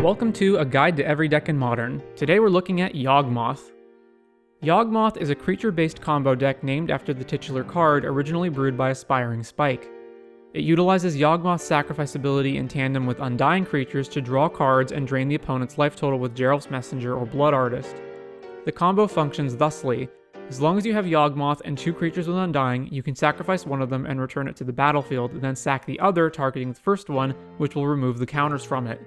Welcome to A Guide to Every Deck in Modern. Today we're looking at Yawgmoth. Yawgmoth is a creature-based combo deck named after the titular card originally brewed by Aspiringspike. It utilizes Yawgmoth's sacrifice ability in tandem with Undying creatures to draw cards and drain the opponent's life total with Geralf's Messenger or Blood Artist. The combo functions thusly. As long as you have Yawgmoth and two creatures with Undying, you can sacrifice one of them and return it to the battlefield, then sack the other, targeting the first one, which will remove the counters from it.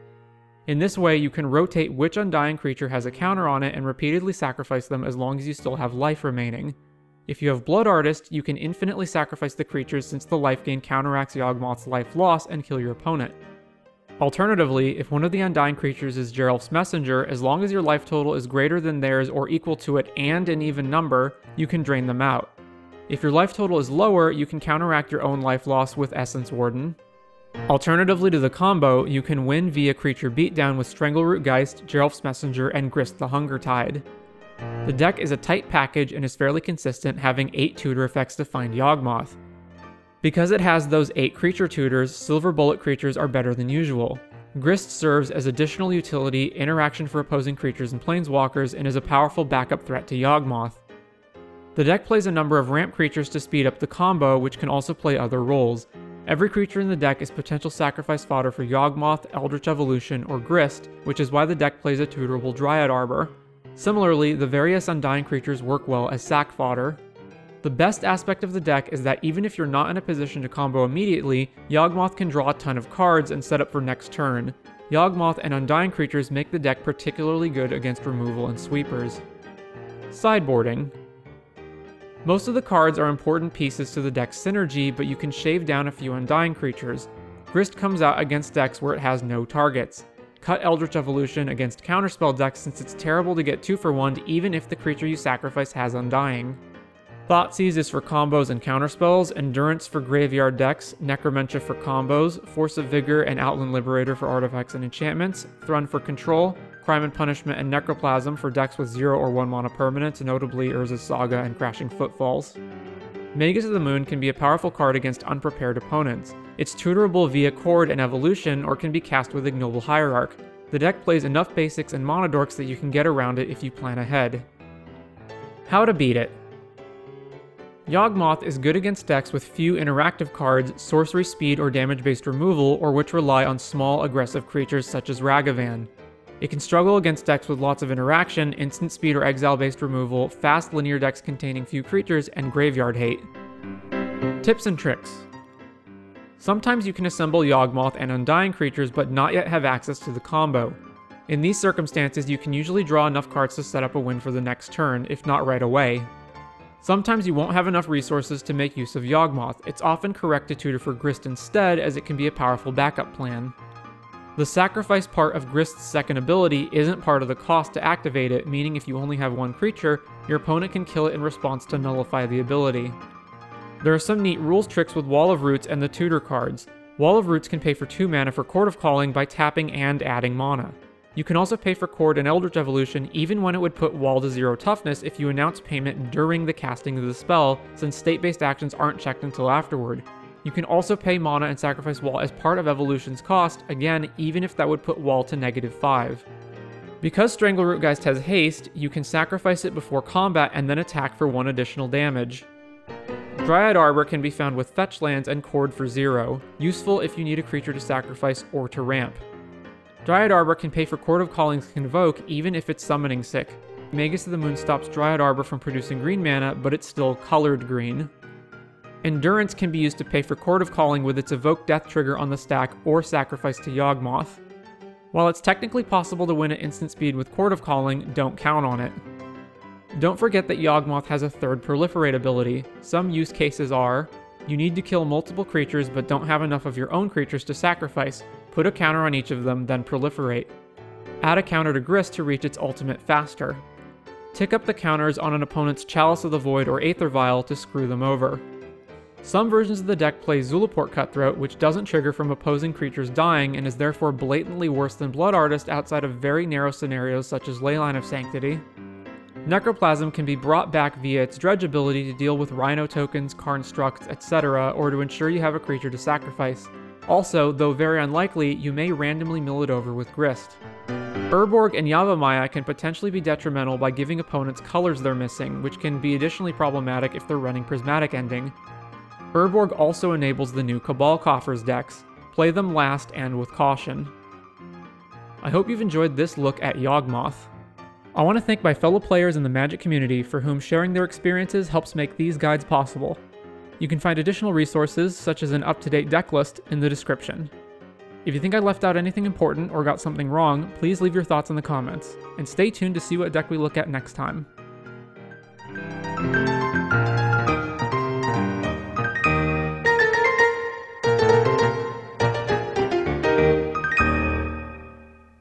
In this way, you can rotate which Undying creature has a counter on it and repeatedly sacrifice them as long as you still have life remaining. If you have Blood Artist, you can infinitely sacrifice the creatures since the life gain counteracts Yawgmoth's life loss and kill your opponent. Alternatively, if one of the Undying creatures is Geralf's Messenger, as long as your life total is greater than theirs or equal to it and an even number, you can drain them out. If your life total is lower, you can counteract your own life loss with Essence Warden. Alternatively to the combo, you can win via creature beatdown with Strangleroot Geist, Geralf's Messenger, and Grist the Hunger Tide. The deck is a tight package and is fairly consistent, having 8 tutor effects to find Yawgmoth. Because it has those 8 creature tutors, Silver Bullet creatures are better than usual. Grist serves as additional utility, interaction for opposing creatures and planeswalkers, and is a powerful backup threat to Yawgmoth. The deck plays a number of ramp creatures to speed up the combo, which can also play other roles. Every creature in the deck is potential sacrifice fodder for Yawgmoth, Eldritch Evolution, or Grist, which is why the deck plays a tutorable Dryad Arbor. Similarly, the various Undying creatures work well as sack fodder. The best aspect of the deck is that even if you're not in a position to combo immediately, Yawgmoth can draw a ton of cards and set up for next turn. Yawgmoth and Undying creatures make the deck particularly good against removal and sweepers. Sideboarding. Most of the cards are important pieces to the deck's synergy, but you can shave down a few Undying creatures. Grist comes out against decks where it has no targets. Cut Eldritch Evolution against counterspell decks since it's terrible to get 2 for 1 even if the creature you sacrifice has Undying. Thoughtseize is for combos and counterspells, Endurance for graveyard decks, Necromentia for combos, Force of Vigor and Outland Liberator for artifacts and enchantments, Thrun for control, Crime and Punishment and Necroplasm for decks with 0 or 1 mana permanents, notably Urza's Saga and Crashing Footfalls. Magus of the Moon can be a powerful card against unprepared opponents. It's tutorable via Chord and Evolution, or can be cast with Ignoble Hierarch. The deck plays enough basics and mana dorks that you can get around it if you plan ahead. How to beat it. Yawgmoth is good against decks with few interactive cards, sorcery speed or damage-based removal, or which rely on small aggressive creatures such as Ragavan. It can struggle against decks with lots of interaction, instant speed or exile-based removal, fast linear decks containing few creatures, and graveyard hate. Tips and tricks. Sometimes you can assemble Yawgmoth and Undying creatures but not yet have access to the combo. In these circumstances, you can usually draw enough cards to set up a win for the next turn, if not right away. Sometimes you won't have enough resources to make use of Yawgmoth. It's often correct to tutor for Grist instead, as it can be a powerful backup plan. The sacrifice part of Grist's second ability isn't part of the cost to activate it, meaning if you only have one creature, your opponent can kill it in response to nullify the ability. There are some neat rules tricks with Wall of Roots and the tutor cards. Wall of Roots can pay for 2 mana for Chord of Calling by tapping and adding mana. You can also pay for Chord and Eldritch Evolution even when it would put Wall to 0 toughness if you announce payment during the casting of the spell, since state-based actions aren't checked until afterward. You can also pay mana and sacrifice Wall as part of Evolution's cost, again, even if that would put Wall to -5. Because Strangleroot Geist has haste, you can sacrifice it before combat and then attack for 1 additional damage. Dryad Arbor can be found with fetch lands and Chord for 0, useful if you need a creature to sacrifice or to ramp. Dryad Arbor can pay for Chord of Calling's Convoke even if it's summoning sick. Magus of the Moon stops Dryad Arbor from producing green mana, but it's still colored green. Endurance can be used to pay for Chord of Calling with its Evoke Death trigger on the stack or sacrifice to Yawgmoth. While it's technically possible to win at instant speed with Chord of Calling, don't count on it. Don't forget that Yawgmoth has a third Proliferate ability. Some use cases are: you need to kill multiple creatures but don't have enough of your own creatures to sacrifice. Put a counter on each of them, then Proliferate. Add a counter to Grist to reach its ultimate faster. Tick up the counters on an opponent's Chalice of the Void or Aether Vial to screw them over. Some versions of the deck play Zulaport Cutthroat, which doesn't trigger from opposing creatures dying and is therefore blatantly worse than Blood Artist outside of very narrow scenarios such as Leyline of Sanctity. Necroplasm can be brought back via its Dredge ability to deal with Rhino tokens, Karnstructs, etc., or to ensure you have a creature to sacrifice. Also, though very unlikely, you may randomly mill it over with Grist. Urborg and Yavimaya can potentially be detrimental by giving opponents colors they're missing, which can be additionally problematic if they're running Prismatic Ending. Urborg also enables the new Cabal Coffers decks. Play them last and with caution. I hope you've enjoyed this look at Yawgmoth. I want to thank my fellow players in the Magic community for whom sharing their experiences helps make these guides possible. You can find additional resources, such as an up-to-date deck list, in the description. If you think I left out anything important or got something wrong, please leave your thoughts in the comments, and stay tuned to see what deck we look at next time.